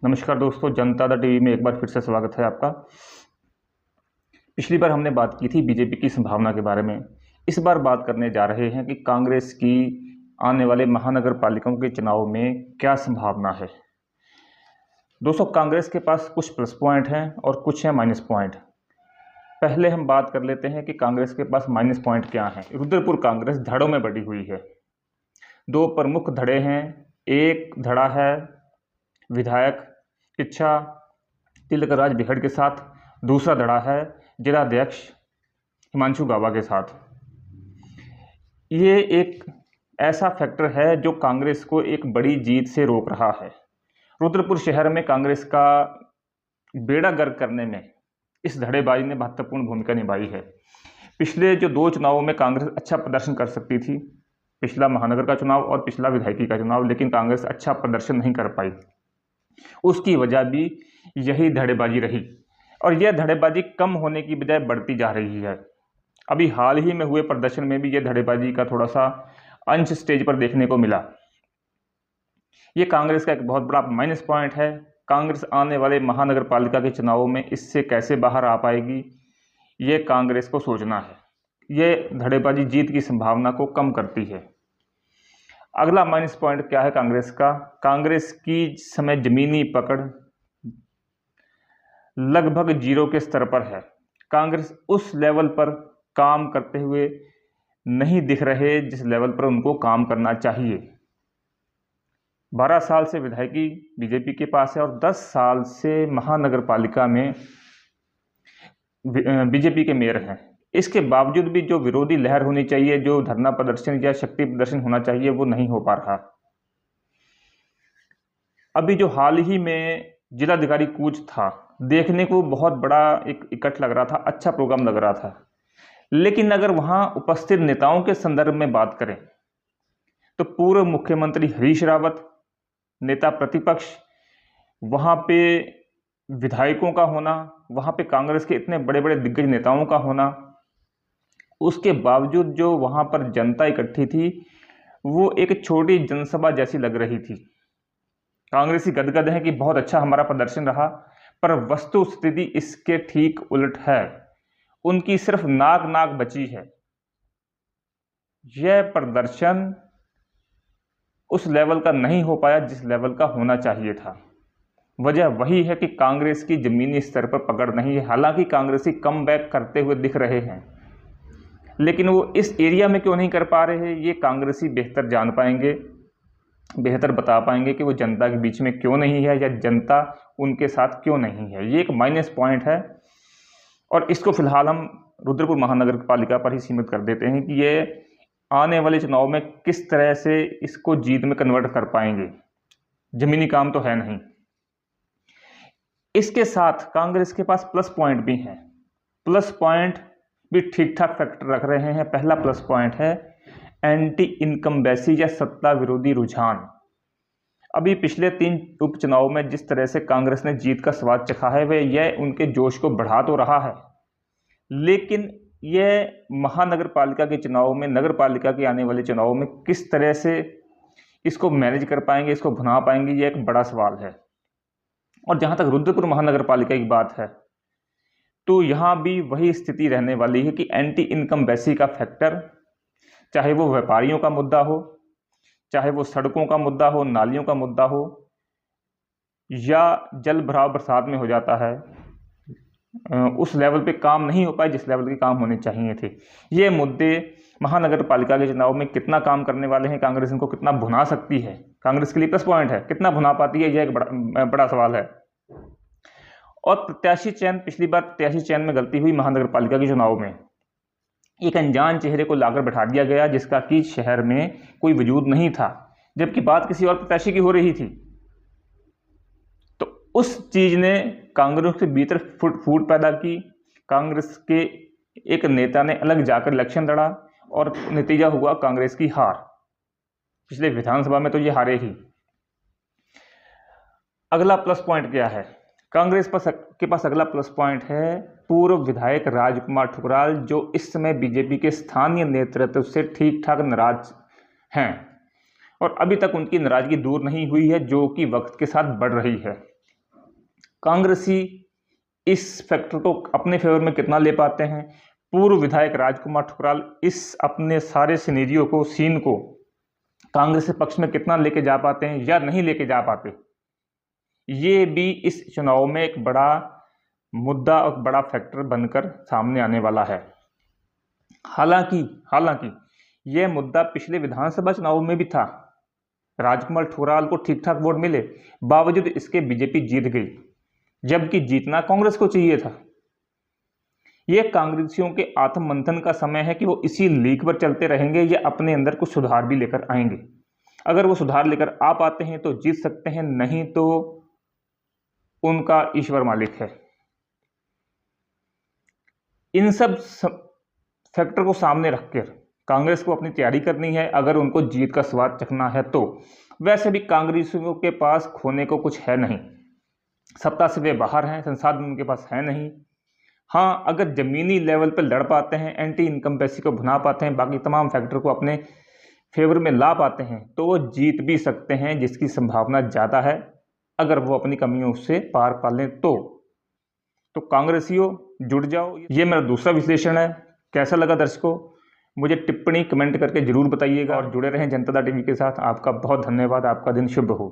नमस्कार दोस्तों, जनता the TV में एक बार फिर से स्वागत है आपका। पिछली बार हमने बात की थी बीजेपी की संभावना के बारे में। इस बार बात करने जा रहे हैं कि कांग्रेस की आने वाले महानगर पालिकाओं के चुनाव में क्या संभावना है। दोस्तों, कांग्रेस के पास कुछ प्लस पॉइंट हैं और कुछ हैं माइनस पॉइंट। पहले हम बात कर लेते हैं कि कांग्रेस के पास माइनस पॉइंट क्या हैं। रुद्रपुर कांग्रेस धड़ों में बटी हुई है। दो प्रमुख धड़े हैं। एक धड़ा है विधायक किच्छा तिलकराज बिखड़ के साथ, दूसरा धड़ा है जिलाध्यक्ष हिमांशु गाबा के साथ। ये एक ऐसा फैक्टर है जो कांग्रेस को एक बड़ी जीत से रोक रहा है। रुद्रपुर शहर में कांग्रेस का बेड़ा गर्क करने में इस धड़ेबाजी ने महत्वपूर्ण भूमिका निभाई है। पिछले जो दो चुनावों में कांग्रेस अच्छा प्रदर्शन कर सकती थी, पिछला महानगर का चुनाव और पिछला विधायकी का चुनाव, लेकिन कांग्रेस अच्छा प्रदर्शन नहीं कर पाई। उसकी वजह भी यही धड़ेबाजी रही और यह धड़ेबाजी कम होने की बजाय बढ़ती जा रही है। अभी हाल ही में हुए प्रदर्शन में भी यह धड़ेबाजी का थोड़ा सा अंश स्टेज पर देखने को मिला। ये कांग्रेस का एक बहुत बड़ा माइनस पॉइंट है। कांग्रेस आने वाले महानगर पालिका के चुनावों में इससे कैसे बाहर आ पाएगी, ये कांग्रेस को सोचना है। ये धड़ेबाजी जीत की संभावना को कम करती है। अगला माइनस पॉइंट क्या है कांग्रेस का? कांग्रेस की समय जमीनी पकड़ लगभग जीरो के स्तर पर है। कांग्रेस उस लेवल पर काम करते हुए नहीं दिख रहे जिस लेवल पर उनको काम करना चाहिए। 12 साल से विधायकी बीजेपी के पास है और 10 साल से महानगर पालिका में बीजेपी के मेयर हैं। इसके बावजूद भी जो विरोधी लहर होनी चाहिए, जो धरना प्रदर्शन या शक्ति प्रदर्शन होना चाहिए, वो नहीं हो पा रहा। अभी जो हाल ही में जिलाधिकारी कूच था, देखने को बहुत बड़ा एक इकट्ठ लग रहा था, अच्छा प्रोग्राम लग रहा था। लेकिन अगर वहां उपस्थित नेताओं के संदर्भ में बात करें तो पूर्व मुख्यमंत्री हरीश रावत, नेता प्रतिपक्ष, वहां पे विधायकों का होना, वहां पे कांग्रेस के इतने बड़े बड़े दिग्गज नेताओं का होना, उसके बावजूद जो वहां पर जनता इकट्ठी थी वो एक छोटी जनसभा जैसी लग रही थी। कांग्रेसी गदगद है कि बहुत अच्छा हमारा प्रदर्शन रहा, पर वस्तु स्थिति इसके ठीक उलट है। उनकी सिर्फ नाक नाक बची है। यह प्रदर्शन उस लेवल का नहीं हो पाया जिस लेवल का होना चाहिए था। वजह वही है कि कांग्रेस की जमीनी स्तर पर पकड़ नहीं है। हालांकि कांग्रेसी कम बैक करते हुए दिख रहे हैं, लेकिन वो इस एरिया में क्यों नहीं कर पा रहे हैं, ये कांग्रेसी बेहतर जान पाएंगे, बेहतर बता पाएंगे कि वो जनता के बीच में क्यों नहीं है या जनता उनके साथ क्यों नहीं है। ये एक माइनस पॉइंट है और इसको फिलहाल हम रुद्रपुर महानगर पालिका पर ही सीमित कर देते हैं कि ये आने वाले चुनाव में किस तरह से इसको जीत में कन्वर्ट कर पाएंगे। जमीनी काम तो है नहीं। इसके साथ कांग्रेस के पास प्लस पॉइंट भी हैं। प्लस पॉइंट भी ठीक ठाक फैक्टर रख रहे हैं। पहला प्लस पॉइंट है एंटी इनकम्बेंसी या सत्ता विरोधी रुझान। अभी पिछले 3 उपचुनाव में जिस तरह से कांग्रेस ने जीत का स्वाद चखा है वह यह उनके जोश को बढ़ा तो रहा है, लेकिन यह महानगर पालिका के चुनाव में, नगर पालिका के आने वाले चुनाव में किस तरह से इसको मैनेज कर पाएंगे, इसको भुना पाएंगे, यह एक बड़ा सवाल है। और जहां तक रुद्रपुर महानगर पालिका की बात है तो यहां भी वही स्थिति रहने वाली है कि एंटी इनकम्बेंसी का फैक्टर, चाहे वो व्यापारियों का मुद्दा हो, चाहे वो सड़कों का मुद्दा हो, नालियों का मुद्दा हो, या जल भराव बरसात में हो जाता है, उस लेवल पे काम नहीं हो पाए जिस लेवल के काम होने चाहिए थे। ये मुद्दे महानगर पालिका के चुनाव में कितना काम करने वाले हैं, कांग्रेस इनको कितना भुना सकती है, कांग्रेस के लिए प्लस पॉइंट है। कितना भुना पाती है, यह एक बड़ा सवाल है। और प्रत्याशी चयन, पिछली बार प्रत्याशी चयन में गलती हुई महानगर पालिका के चुनाव में। एक अनजान चेहरे को लाकर बैठा दिया गया जिसका कि शहर में कोई वजूद नहीं था, जबकि बात किसी और प्रत्याशी की हो रही थी। तो उस चीज ने कांग्रेस के भीतर फूट पैदा की। कांग्रेस के एक नेता ने अलग जाकर इलेक्शन लड़ा और नतीजा हुआ कांग्रेस की हार। पिछले विधानसभा में तो ये हारे ही। अगला प्लस पॉइंट क्या है? कांग्रेस के पास अगला प्लस पॉइंट है पूर्व विधायक राजकुमार ठुकराल, जो इस समय बीजेपी के स्थानीय नेतृत्व से ठीक ठाक नाराज हैं और अभी तक उनकी नाराजगी दूर नहीं हुई है, जो कि वक्त के साथ बढ़ रही है। कांग्रेसी इस फैक्टर को अपने फेवर में कितना ले पाते हैं, पूर्व विधायक राजकुमार ठुकराल इस अपने सारे सिनेरियो को, सीन को कांग्रेस के पक्ष में कितना लेके जा पाते हैं या नहीं लेके जा पाते, ये भी इस चुनाव में एक बड़ा मुद्दा और बड़ा फैक्टर बनकर सामने आने वाला है। हालांकि यह मुद्दा पिछले विधानसभा चुनाव में भी था। राजकुमार ठुकराल को ठीक ठाक वोट मिले, बावजूद इसके बीजेपी जीत गई, जबकि जीतना कांग्रेस को चाहिए था। यह कांग्रेसियों के आत्ममंथन का समय है कि वो इसी लीक पर चलते रहेंगे या अपने अंदर कुछ सुधार भी लेकर आएंगे। अगर वो सुधार लेकर आ पाते हैं तो जीत सकते हैं, नहीं तो उनका ईश्वर मालिक है। इन सब फैक्टर को सामने रखकर कांग्रेस को अपनी तैयारी करनी है अगर उनको जीत का स्वाद चखना है तो। वैसे भी कांग्रेसियों के पास खोने को कुछ है नहीं, सत्ता से वे बाहर हैं, संसाधन उनके पास है नहीं। हाँ, अगर जमीनी लेवल पर लड़ पाते हैं, एंटी इनकम्बेंसी को भुना पाते हैं, बाकी तमाम फैक्टर को अपने फेवर में ला पाते हैं तो वो जीत भी सकते हैं, जिसकी संभावना ज़्यादा है अगर वो अपनी कमियों से पार पा लें तो कांग्रेसियों जुड़ जाओ। ये मेरा दूसरा विश्लेषण है। कैसा लगा दर्शकों, मुझे टिप्पणी कमेंट करके जरूर बताइएगा और जुड़े रहें जनता टीवी के साथ। आपका बहुत धन्यवाद। आपका दिन शुभ हो।